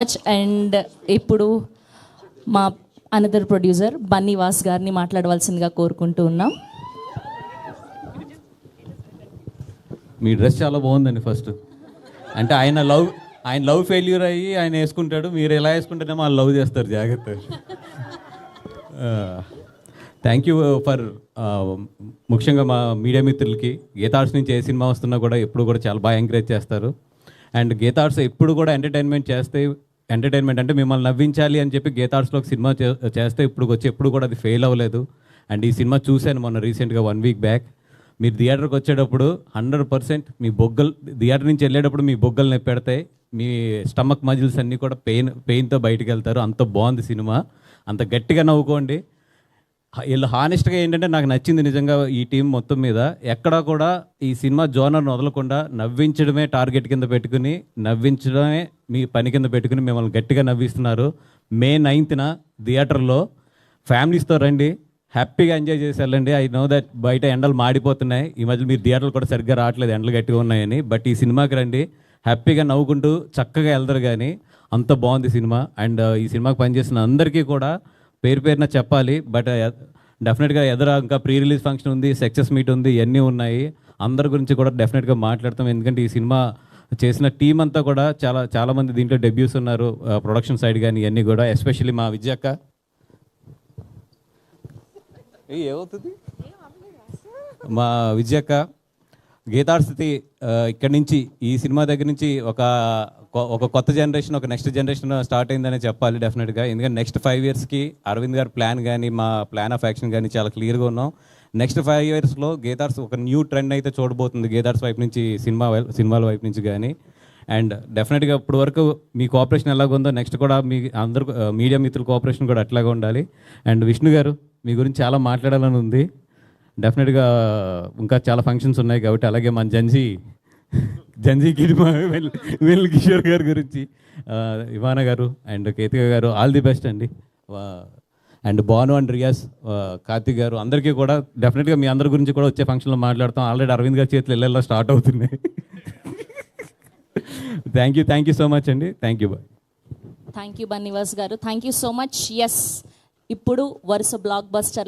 Much. And ఇప్పుడు మా another producer Bunny Vas గారిని మాట్లాడవలసిందిగా కోరుకుంటూ ఉన్నాం. మీ డ్రెస్ చాలా బాగుందండి. ఫస్ట్ అంటే ఆయన లవ్ ఫెయిల్యూర్ అయ్యి ఆయన వేసుకుంటాడు, మీరు ఎలా వేసుకుంటేనేమో వాళ్ళు లవ్ చేస్తారు. జాగ్రత్త. థ్యాంక్ యూ ఫర్ ముఖ్యంగా మా మీడియా మిత్రులకి. గీతార్ట్స్ నుంచి ఏ సినిమా వస్తున్నా కూడా ఎప్పుడు కూడా చాలా బాగా ఎంకరేజ్ చేస్తారు. అండ్ గీతార్ట్స్ ఎప్పుడు కూడా ఎంటర్టైన్మెంట్ అంటే మిమ్మల్ని నవ్వించాలి అని చెప్పి గీతార్ట్స్లో ఒక సినిమా చేస్తే ఎప్పుడు కూడా అది ఫెయిల్ అవ్వలేదు. అండ్ ఈ సినిమా చూశాను మొన్న రీసెంట్గా 1 వీక్ బ్యాక్. మీరు థియేటర్కి వచ్చేటప్పుడు 100% మీ బొగ్గలు థియేటర్ నుంచి వెళ్ళేటప్పుడు మీ బొగ్గలు నొప్పి పెడతాయి, మీ స్టమక్ మజిల్స్ అన్నీ కూడా పెయిన్తో బయటికి వెళ్తారు. అంత బాగుంది సినిమా. అంత గట్టిగా నవ్వుకోండి. వీళ్ళు హానెస్ట్గా ఏంటంటే నాకు నచ్చింది నిజంగా ఈ టీం మొత్తం మీద. ఎక్కడా కూడా ఈ సినిమా జోనర్ను వదలకుండా నవ్వించడమే టార్గెట్ కింద పెట్టుకుని, నవ్వించడమే మీ పని కింద పెట్టుకుని మిమ్మల్ని గట్టిగా నవ్విస్తున్నారు. May 9th థియేటర్లో ఫ్యామిలీస్తో రండి, హ్యాపీగా ఎంజాయ్ చేసి వెళ్ళండి. ఐ నో దట్ బయట ఎండలు మాడిపోతున్నాయి ఈ మధ్య, మీరు థియేటర్లు కూడా సరిగ్గా రావట్లేదు, ఎండలు గట్టిగా ఉన్నాయని. బట్ ఈ సినిమాకి రండి, హ్యాపీగా నవ్వుకుంటూ చక్కగా వెళ్తారు. కానీ అంత బాగుంది సినిమా. అండ్ ఈ సినిమాకి పనిచేసిన అందరికీ కూడా పేరు పేరున చెప్పాలి. బట్ డెఫినెట్గా ఇంకా ప్రీ రిలీజ్ ఫంక్షన్ ఉంది, సక్సెస్ మీట్ ఉంది, ఇవన్నీ ఉన్నాయి. అందరి గురించి కూడా డెఫినెట్గా మాట్లాడతాం. ఎందుకంటే ఈ సినిమా చేసిన టీం అంతా కూడా చాలామంది దీంట్లో డెబ్యూస్ ఉన్నారు, ప్రొడక్షన్ సైడ్ కానీ ఇవన్నీ కూడా. ఎస్పెషల్లీ మా విజయక్క. ఏమవుతుంది మా విజయక్క గీతార్ట్స్ ఇక్కడి నుంచి ఈ సినిమా దగ్గర నుంచి ఒక కొత్త జనరేషన్, ఒక నెక్స్ట్ జనరేషన్ స్టార్ట్ అయిందనే చెప్పాలి డెఫినెట్గా. ఎందుకంటే నెక్స్ట్ 5 yearsకి అరవింద్ గారి ప్లాన్ కానీ మా ప్లాన్ ఆఫ్ యాక్షన్ కానీ చాలా క్లియర్గా ఉన్నాం. నెక్స్ట్ 5 yearsలో గీతార్ట్స్ ఒక న్యూ ట్రెండ్ అయితే చూడబోతుంది గీతార్ట్స్ వైపు నుంచి, సినిమాల వైపు నుంచి కానీ. అండ్ డెఫినెట్గా ఇప్పటి వరకు మీ కోఆపరేషన్ ఎలాగుందో నెక్స్ట్ కూడా మీ అందరు మీడియా మిత్రుల కోఆపరేషన్ కూడా అట్లాగే ఉండాలి. అండ్ విష్ణు గారు, మీ గురించి చాలా మాట్లాడాలని ఉంది. డెఫినెట్గా ఇంకా చాలా ఫంక్షన్స్ ఉన్నాయి కాబట్టి. అలాగే మన జంజీకి వెల్ కిషోర్ గారి గురించి, ఇవానా గారు అండ్ కేతిక గారు, ఆల్ ది బెస్ట్ అండి. అండ్ భాను అండ్ రియాజ్, కార్తిక్ గారు, అందరికీ కూడా డెఫినెట్గా మీ అందరి గురించి కూడా వచ్చే ఫంక్షన్లో మాట్లాడతాం. ఆల్రెడీ అరవింద్ గారి చేతులు ఇళ్ళల్లో స్టార్ట్ అవుతున్నాయి. థ్యాంక్ యూ సో మచ్ అండి. Thank you. Bye. Thank you Bunny Vas గారు, thank you so much. Yes, ఇప్పుడు వరుస బ్లాక్ బస్టర్ల